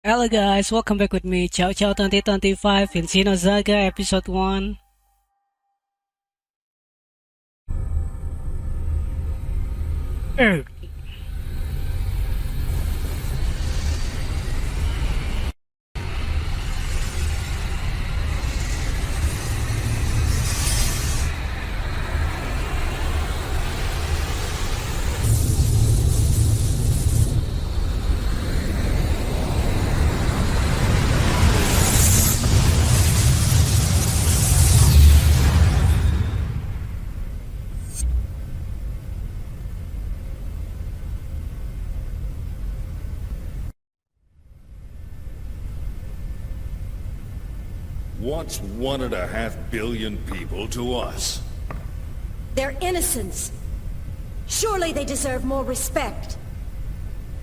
Hello guys, welcome back with me, Ciao Ciao 2025 in Xenosaga Episode I. Er, What's 1.5 billion people to us? They're innocents. Surely they deserve more respect.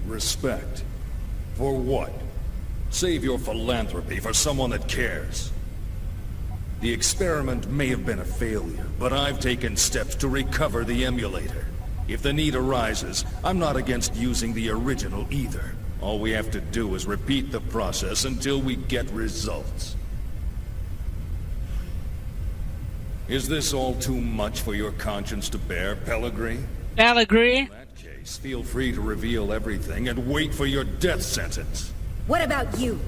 Respect? For what? Save your philanthropy for someone that cares. The experiment may have been a failure, but I've taken steps to recover the emulator. If the need arises, I'm not against using the original either. All we have to do is repeat the process until we get results. Is this all too much for your conscience to bear, Pellegri? Pellegri? In that case, feel free to reveal everything and wait for your death sentence. What about you?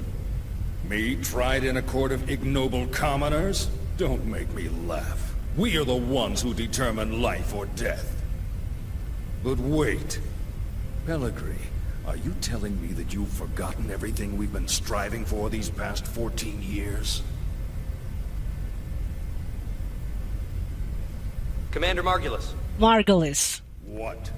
Me, tried in a court of ignoble commoners? Don't make me laugh. We are the ones who determine life or death. But wait. Pellegri, are you telling me that you've forgotten everything we've been striving for these past 14 years? Commander Margulis. Margulis. What?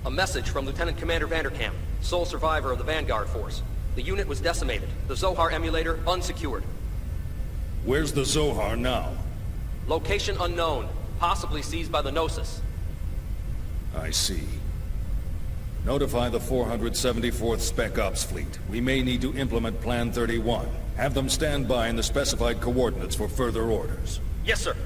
A message from Lieutenant Commander Vanderkamp, sole survivor of the Vanguard Force. The unit was decimated. The Zohar Emulator unsecured. Where's the Zohar now? Location unknown, possibly seized by the Gnosis. I see. Notify the 474th Spec Ops Fleet. We may need to implement Plan 31. Have them stand by in the specified coordinates for further orders. Yes, sir.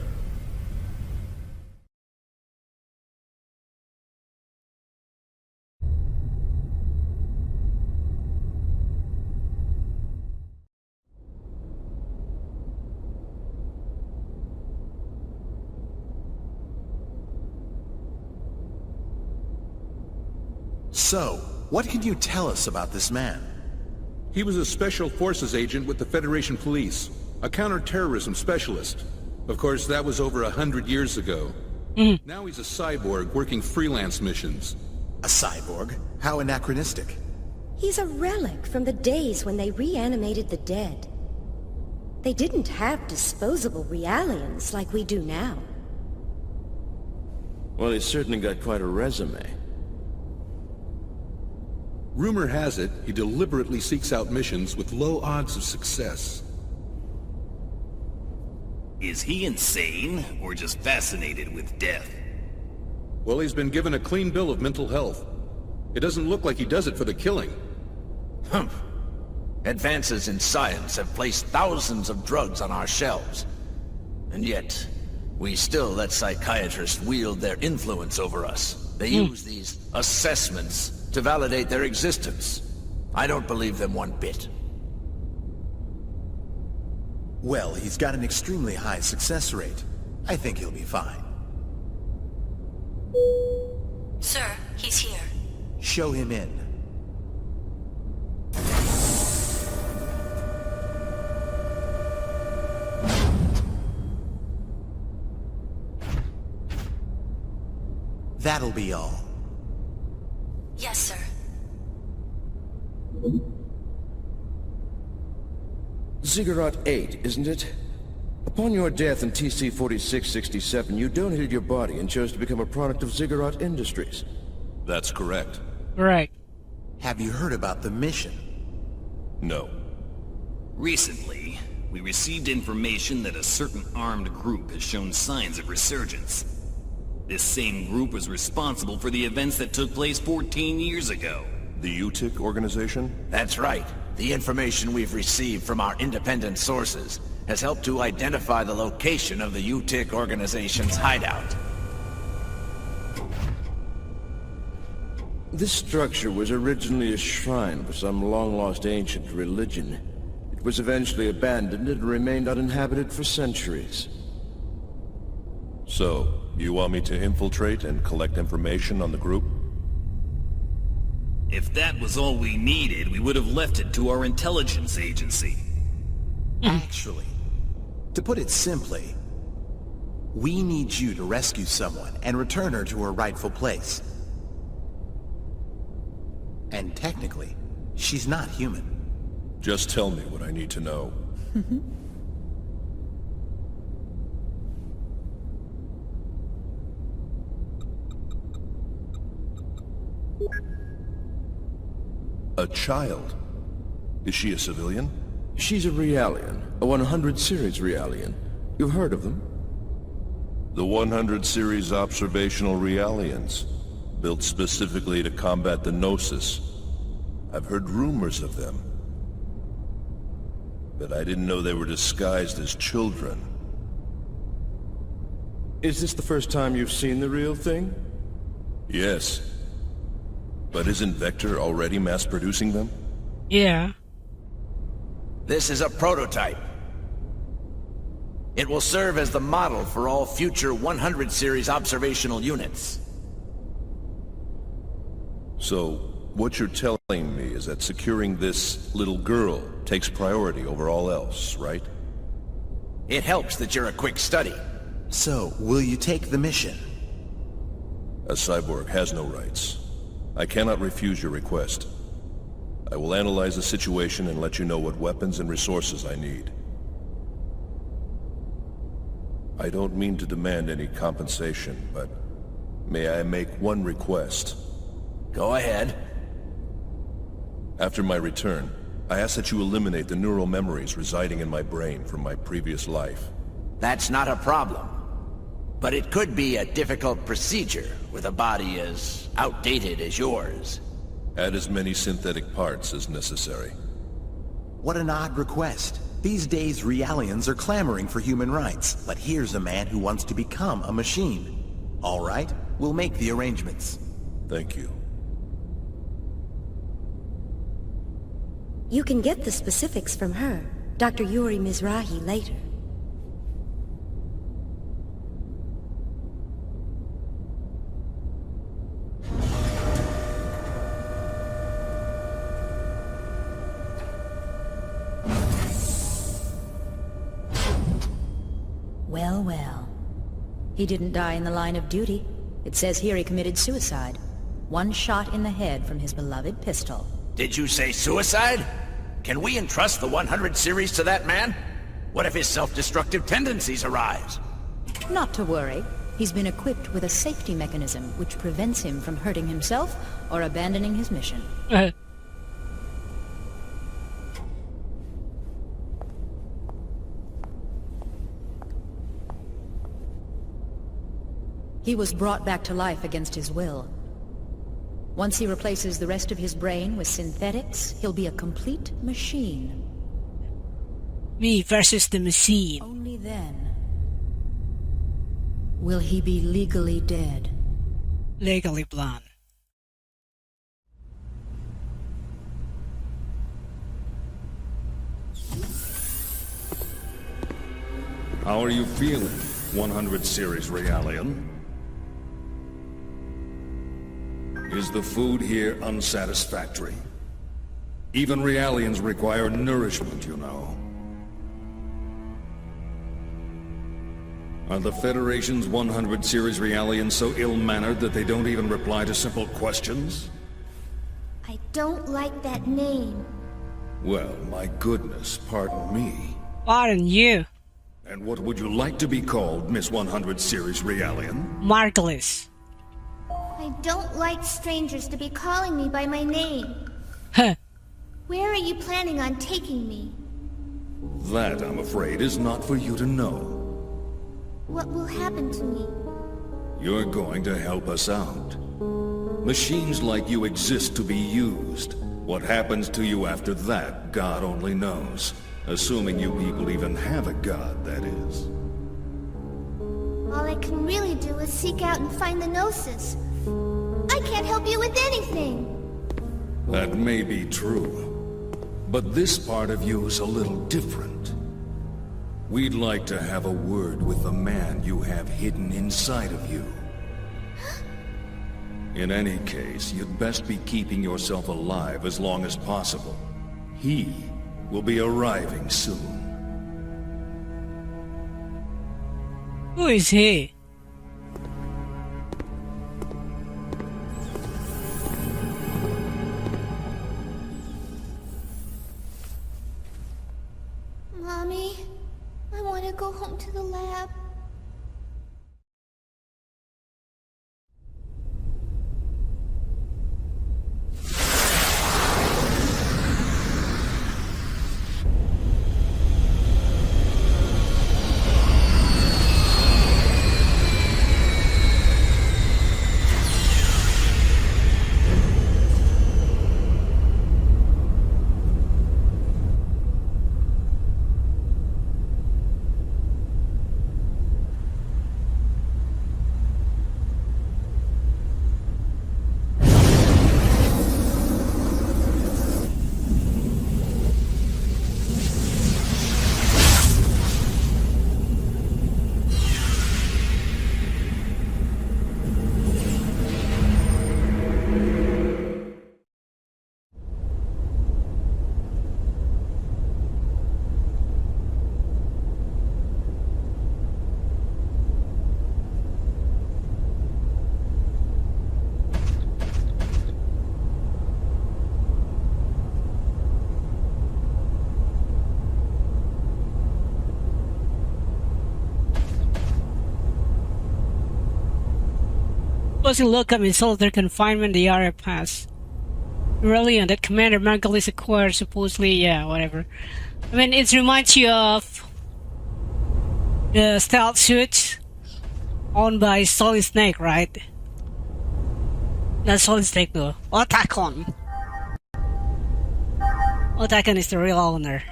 So, what can you tell us about this man? He was a Special Forces agent with the Federation Police, a counter-terrorism specialist. Of course, that was over 100 years ago. Now he's a cyborg working freelance missions. A cyborg? How anachronistic. He's a relic from the days when they reanimated the dead. They didn't have disposable realians like we do now. Well, he's certainly got quite a resume. Rumor has it, he deliberately seeks out missions with low odds of success. Is he insane, or just fascinated with death? Well, he's been given a clean bill of mental health. It doesn't look like he does it for the killing. Humph. Advances in science have placed thousands of drugs on our shelves. And yet, we still let psychiatrists wield their influence over us. They use these assessments to validate their existence. I don't believe them one bit. Well, he's got an extremely high success rate. I think he'll be fine. Sir, he's here. Show him in. That'll be all. Yes, sir. Ziggurat 8, isn't it? Upon your death in TC-4667, you donated your body and chose to become a product of Ziggurat Industries. That's correct. Right. Have you heard about the mission? No. Recently, we received information that a certain armed group has shown signs of resurgence. This same group was responsible for the events that took place 14 years ago. The U-TIC Organization? That's right. The information we've received from our independent sources has helped to identify the location of the U-TIC Organization's hideout. This structure was originally a shrine for some long-lost ancient religion. It was eventually abandoned and remained uninhabited for centuries. So, you want me to infiltrate and collect information on the group? If that was all we needed, we would have left it to our intelligence agency. Actually, to put it simply, we need you to rescue someone and return her to her rightful place. And technically, she's not human. Just tell me what I need to know. A child? Is she a civilian? She's a Realian, a 100 series Realian. You've heard of them? The 100 series observational Realians, built specifically to combat the Gnosis. I've heard rumors of them, but I didn't know they were disguised as children. Is this the first time you've seen the real thing? Yes. But isn't Vector already mass-producing them? Yeah. This is a prototype. It will serve as the model for all future 100 series observational units. So, what you're telling me is that securing this little girl takes priority over all else, right? It helps that you're a quick study. So, will you take the mission? A cyborg has no rights. I cannot refuse your request. I will analyze the situation and let you know what weapons and resources I need. I don't mean to demand any compensation, but may I make one request? Go ahead. After my return, I ask that you eliminate the neural memories residing in my brain from my previous life. That's not a problem. But it could be a difficult procedure with a body as outdated as yours. Add as many synthetic parts as necessary. What an odd request. These days, Realians are clamoring for human rights, but here's a man who wants to become a machine. All right, we'll make the arrangements. Thank you. You can get the specifics from her, Dr. Yuri Mizrahi, later. Well, well. He didn't die in the line of duty. It says here he committed suicide. One shot in the head from his beloved pistol. Did you say suicide? Can we entrust the 100 series to that man? What if his self-destructive tendencies arise? Not to worry. He's been equipped with a safety mechanism which prevents him from hurting himself or abandoning his mission. He was brought back to life against his will. Once he replaces the rest of his brain with synthetics, he'll be a complete machine. Me versus the machine. Only then will he be legally dead. Legally blonde. How are you feeling, 100 series Realian? Is the food here unsatisfactory? Even Realians require nourishment, you know. Are the Federation's 100 series Realians so ill-mannered that they don't even reply to simple questions? I don't like that name. Well, my goodness, pardon me. Pardon you. And what would you like to be called, Miss 100 series Realian? Margulis. I don't like strangers to be calling me by my name. Huh. Where are you planning on taking me? That, I'm afraid, is not for you to know. What will happen to me? You're going to help us out. Machines like you exist to be used. What happens to you after that, God only knows. Assuming you people even have a god, that is. All I can really do is seek out and find the Gnosis. I can't can't help you with anything. That may be true. But this part of you is a little different. We'd like to have a word with the man you have hidden inside of you. In any case, you'd best be keeping yourself alive as long as possible. He will be arriving soon. Who is he? Mommy, I want to go home to the lab. Closing look up in solitary confinement, the area pass. Brilliant, that Commander Margulis acquired supposedly, yeah, whatever. I mean, it reminds you of the stealth suit owned by Solid Snake, right? Not Solid Snake though, Otacon. Otacon is the real owner.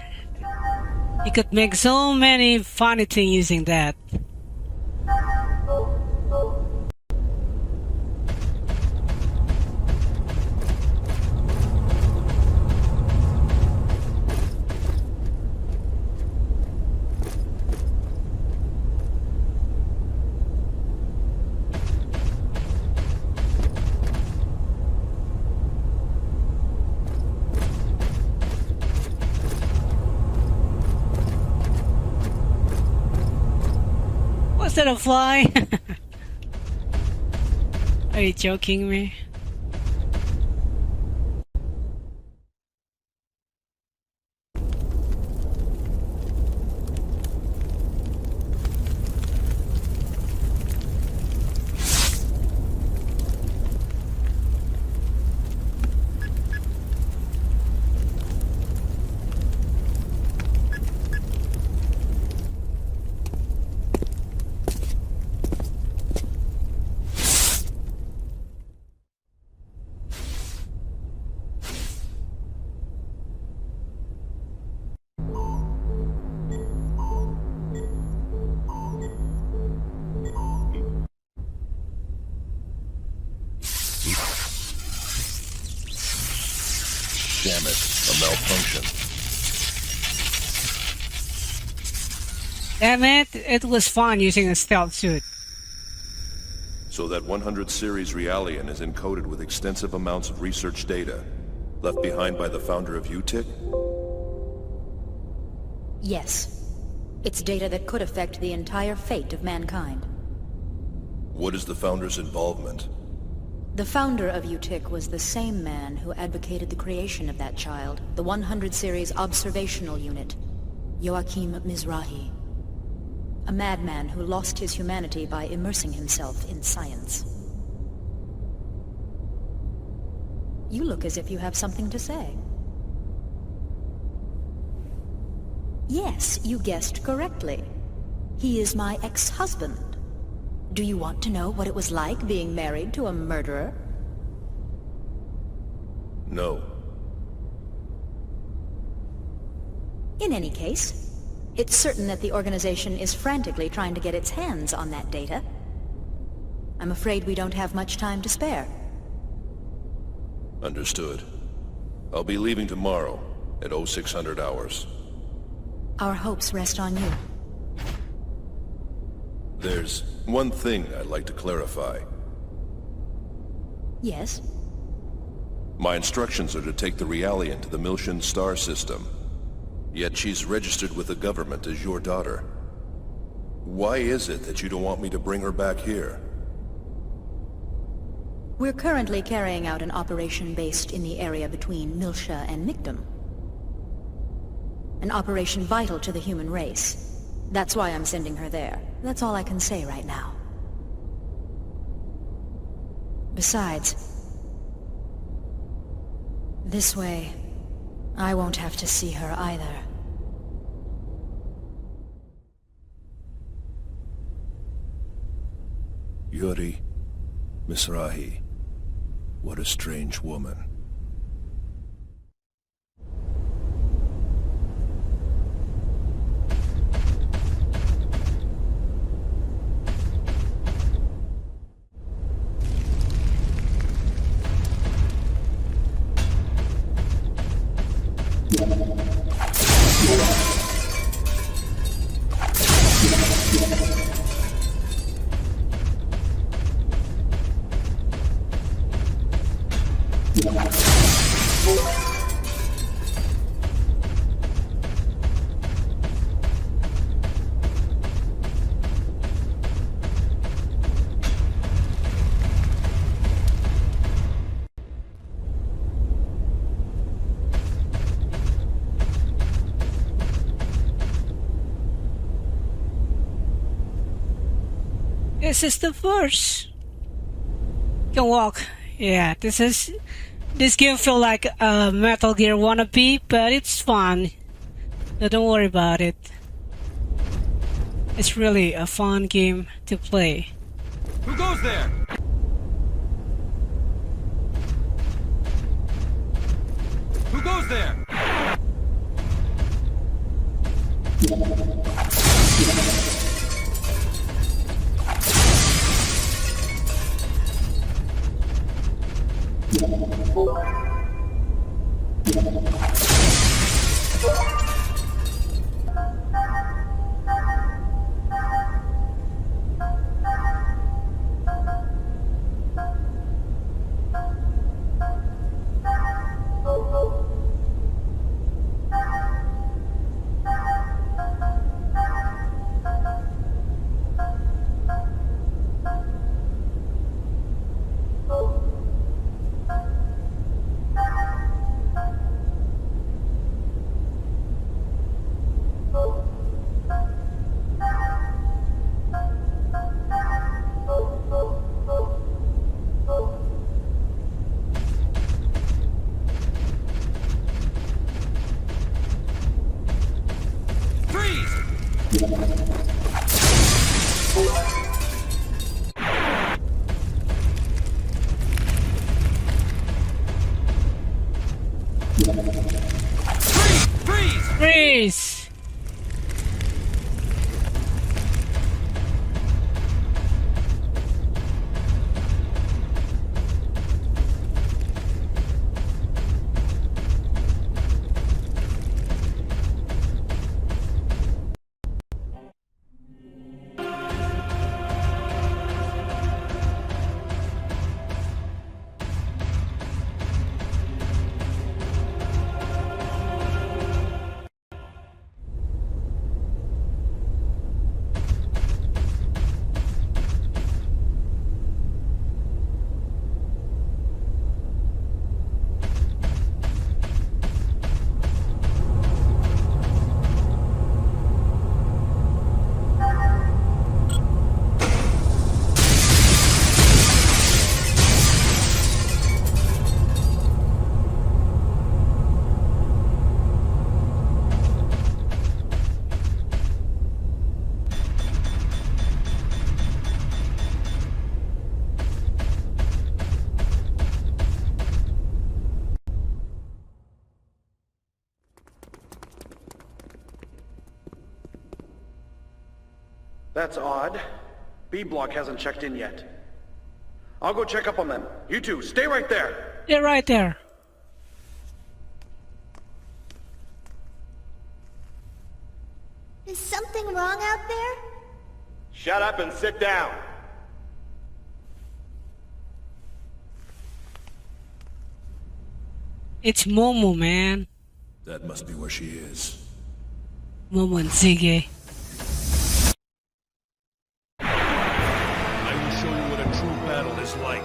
You could make so many funny things using that. Was that a fly? Are you joking me? Damn it, a malfunction. Damn it, it was fun using a stealth suit. So that 100 series Realian is encoded with extensive amounts of research data, left behind by the founder of U-TIC? Yes. It's data that could affect the entire fate of mankind. What is the founder's involvement? The founder of U-TIC was the same man who advocated the creation of that child, the 100 series observational unit, Joachim Mizrahi. A madman who lost his humanity by immersing himself in science. You look as if you have something to say. Yes, you guessed correctly. He is my ex-husband. Do you want to know what it was like being married to a murderer? No. In any case, it's certain that the organization is frantically trying to get its hands on that data. I'm afraid we don't have much time to spare. Understood. I'll be leaving tomorrow at 0600 hours. Our hopes rest on you. There's one thing I'd like to clarify. Yes? My instructions are to take the Realian to the Miltian star system. Yet she's registered with the government as your daughter. Why is it that you don't want me to bring her back here? We're currently carrying out an operation based in the area between Miltia and Mictum. An operation vital to the human race. That's why I'm sending her there. That's all I can say right now. Besides, this way, I won't have to see her either. Yuri, Mizrahi, what a strange woman. This is the first. Can walk. Yeah, this game feel like a Metal Gear wannabe, but it's fun. So don't worry about it. It's really a fun game to play. Who goes there? Who goes there? Freeze! That's odd. B block hasn't checked in yet. I'll go check up on them. You two, stay right there. They're right there. Is something wrong out there? Shut up and sit down. It's Momo, man. That must be where she is. Momo and Ziggy. I will show you what a true battle is like.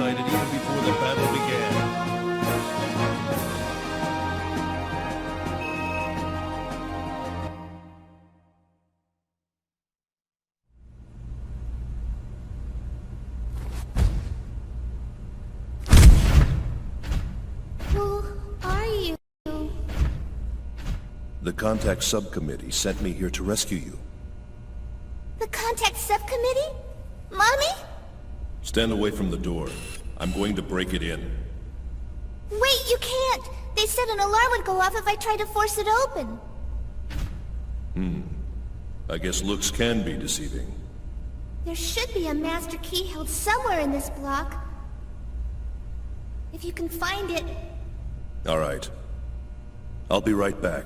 Even before the battle began. Who are you? The Contact Subcommittee sent me here to rescue you. The Contact Subcommittee? Mommy? Stand away from the door. I'm going to break it in. Wait, you can't! They said an alarm would go off if I tried to force it open. I guess looks can be deceiving. There should be a master key held somewhere in this block. If you can find it. All right. I'll be right back.